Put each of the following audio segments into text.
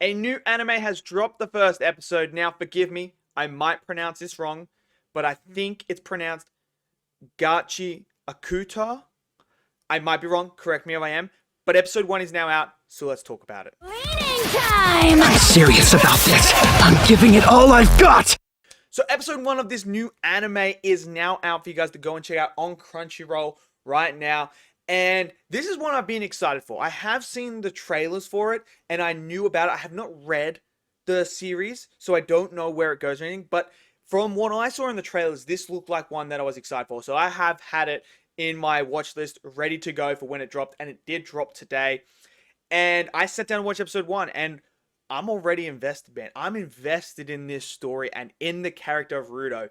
A new anime has dropped the first episode. Now, forgive me, I might pronounce this wrong, but I think it's pronounced Gachiakuta. I might be wrong. Correct me if I am. But episode 1 is now out, so let's talk about it. Cleaning time! I'm serious about this. I'm giving it all I've got. So episode 1 of this new anime is now out for you guys to go and check out on Crunchyroll right now. And this is one I've been excited for. I have seen the trailers for it, and I knew about it. I have not read the series, so I don't know where it goes or anything. But from what I saw in the trailers, this looked like one that I was excited for. So I have had it in my watch list ready to go for when it dropped, and it did drop today. And I sat down and watched episode 1, and I'm already invested, man. I'm invested in this story and in the character of Rudo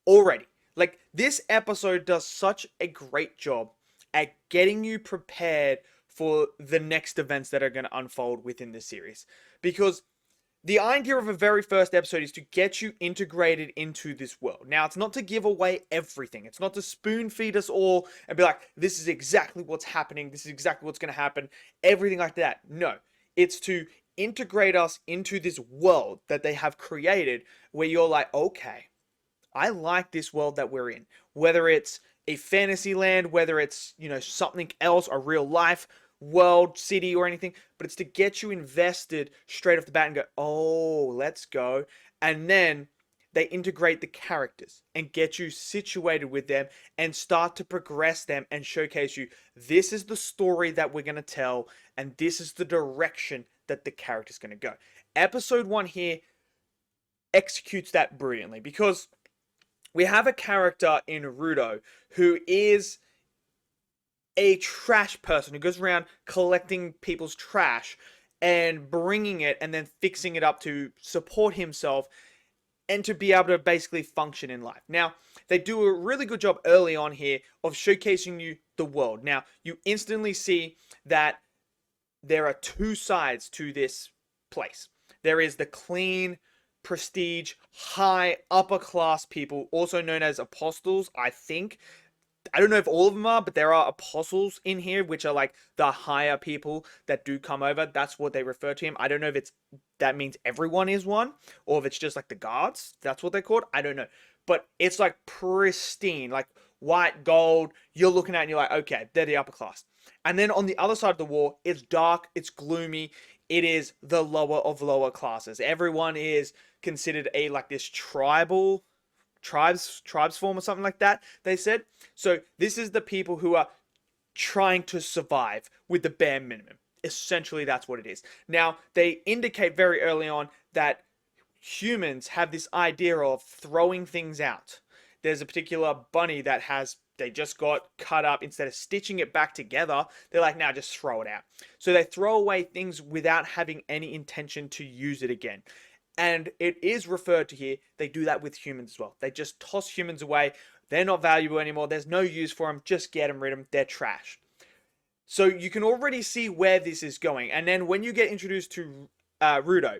already. Like, this episode does such a great job at getting you prepared for the next events that are going to unfold within the series. Because the idea of a very first episode is to get you integrated into this world. Now, it's not to give away everything. It's not to spoon feed us all and be like, this is exactly what's happening. This is exactly what's going to happen. Everything like that. No. It's to integrate us into this world that they have created where you're like, okay, I like this world that we're in. Whether it's a fantasy land, whether it's, something else, a real life world, city, or anything, but it's to get you invested straight off the bat and go, oh, let's go. And then they integrate the characters and get you situated with them and start to progress them and showcase you, this is the story that we're going to tell, and this is the direction that the character's going to go. Episode 1 here executes that brilliantly because we have a character in Rudo who is a trash person who goes around collecting people's trash and bringing it and then fixing it up to support himself and to be able to basically function in life. Now, they do a really good job early on here of showcasing you the world. Now, you instantly see that there are two sides to this place. There is the clean, prestige, high, upper class people, also known as apostles, I think. I don't know if all of them are, but there are apostles in here, which are like the higher people that do come over. That's what they refer to him. I don't know if that means everyone is one, or if it's just like the guards. That's what they're called. I don't know. But it's like pristine, like white, gold. You're looking at it and you're like, okay, they're the upper class. And then on the other side of the wall, it's dark, it's gloomy. It is the lower of lower classes. Everyone is considered like this tribes form or something like that, they said. So this is the people who are trying to survive with the bare minimum. Essentially, that's what it is. Now, they indicate very early on that humans have this idea of throwing things out. There's a particular bunny that they just got cut up. Instead of stitching it back together, they're like, now just throw it out. So they throw away things without having any intention to use it again. And it is referred to here, they do that with humans as well. They just toss humans away. They're not valuable anymore. There's no use for them. Just get them rid of them. They're trash. So you can already see where this is going. And then when you get introduced to Rudo,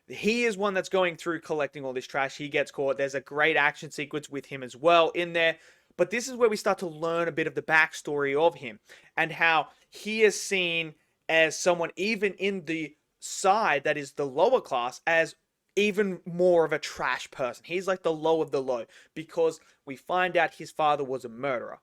he is one that's going through collecting all this trash. He gets caught. There's a great action sequence with him as well in there. But this is where we start to learn a bit of the backstory of him and how he is seen as someone, even in the side that is the lower class, as even more of a trash person. He's like the low of the low because we find out his father was a murderer.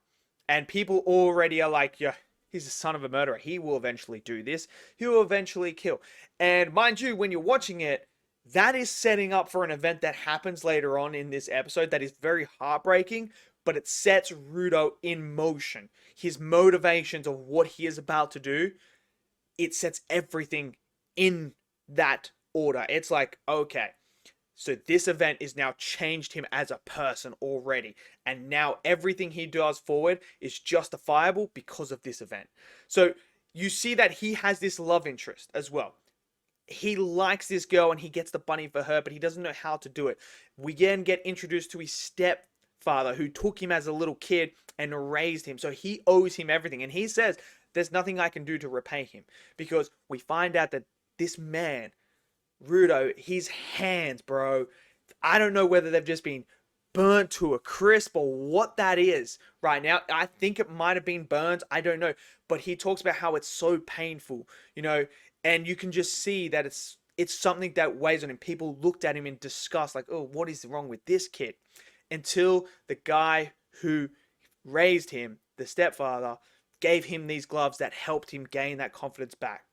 And people already are like, yeah, he's the son of a murderer. He will eventually do this. He will eventually kill. And mind you, when you're watching it, that is setting up for an event that happens later on in this episode that is very heartbreaking, but it sets Rudo in motion. His motivations of what he is about to do, it sets everything in that order. It's like, okay, so this event is now changed him as a person already, and now everything he does forward is justifiable because of this event. So you see that he has this love interest as well. He likes this girl and he gets the bunny for her, but he doesn't know how to do it. We again get introduced to his stepfather who took him as a little kid and raised him, so he owes him everything. And he says there's nothing I can do to repay him, because we find out that this man, Rudo, his hands, bro, I don't know whether they've just been burnt to a crisp or what that is right now. I think it might have been burns. I don't know. But he talks about how it's so painful, and you can just see that it's something that weighs on him. People looked at him in disgust, like, oh, what is wrong with this kid? Until the guy who raised him, the stepfather, gave him these gloves that helped him gain that confidence back.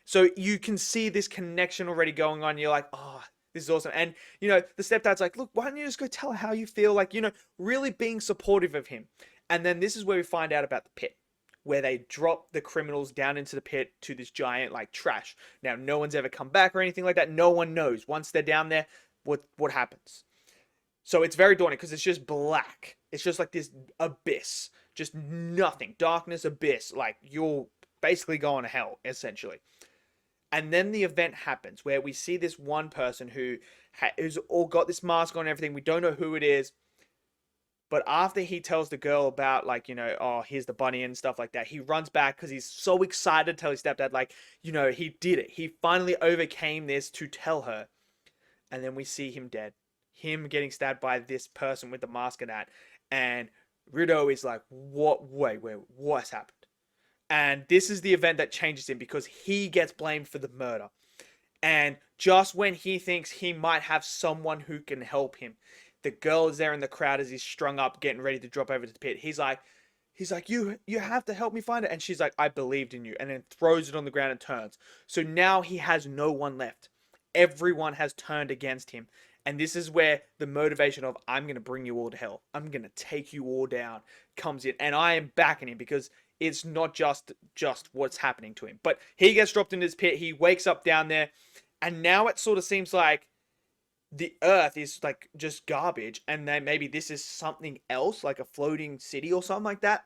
So you can see this connection already going on. You're like, oh, this is awesome. And, the stepdad's like, look, why don't you just go tell her how you feel? Like, really being supportive of him. And then this is where we find out about the pit, where they drop the criminals down into the pit to this giant, like, trash. Now, no one's ever come back or anything like that. No one knows. Once they're down there, what happens. So it's very daunting because it's just black. It's just like this abyss. Just nothing. Darkness, abyss. Like, you're basically going to hell, essentially. And then the event happens where we see this one person who's all got this mask on and everything. We don't know who it is. But after he tells the girl about, like, oh, here's the bunny and stuff like that, he runs back because he's so excited to tell his stepdad, like, he did it. He finally overcame this to tell her. And then we see him dead. Him getting stabbed by this person with the mask and that. And Rudo is like, what? Wait, what's happened? And this is the event that changes him because he gets blamed for the murder. And just when he thinks he might have someone who can help him, the girl is there in the crowd as he's strung up, getting ready to drop over to the pit. He's like, you have to help me find it. And she's like, I believed in you. And then throws it on the ground and turns. So now he has no one left. Everyone has turned against him. And this is where the motivation of, I'm going to bring you all to hell, I'm going to take you all down, comes in. And I am backing him because it's not just what's happening to him. But he gets dropped in this pit. He wakes up down there. And now it sort of seems like the earth is like just garbage. And then maybe this is something else, like a floating city or something like that.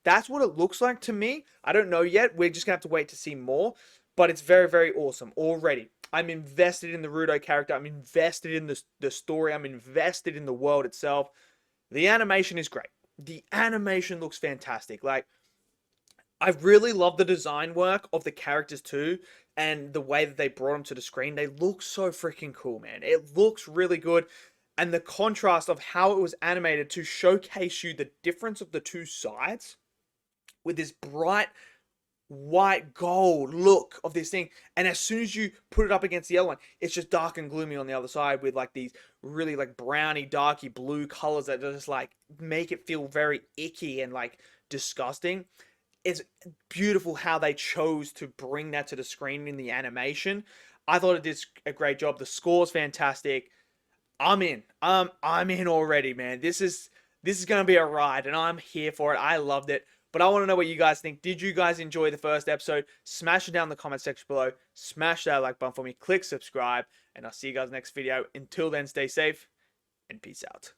That's what it looks like to me. I don't know yet. We're just going to have to wait to see more. But it's very, very awesome already. I'm invested in the Rudo character. I'm invested in the story. I'm invested in the world itself. The animation is great. The animation looks fantastic. Like, I really love the design work of the characters too, and the way that they brought them to the screen. They look so freaking cool, man. It looks really good. And the contrast of how it was animated to showcase you the difference of the two sides with this bright white gold look of this thing, and as soon as you put it up against the other one, it's just dark and gloomy on the other side with like these really like browny darky blue colors that just like make it feel very icky and like disgusting. It's beautiful how they chose to bring that to the screen in the animation. I thought it did a great job. The score's fantastic. I'm in. I'm in already, man. This is gonna be a ride, and I'm here for it. I loved it. But I want to know what you guys think. Did you guys enjoy the first episode? Smash it down in the comment section below. Smash that like button for me. Click subscribe. And I'll see you guys next video. Until then, stay safe and peace out.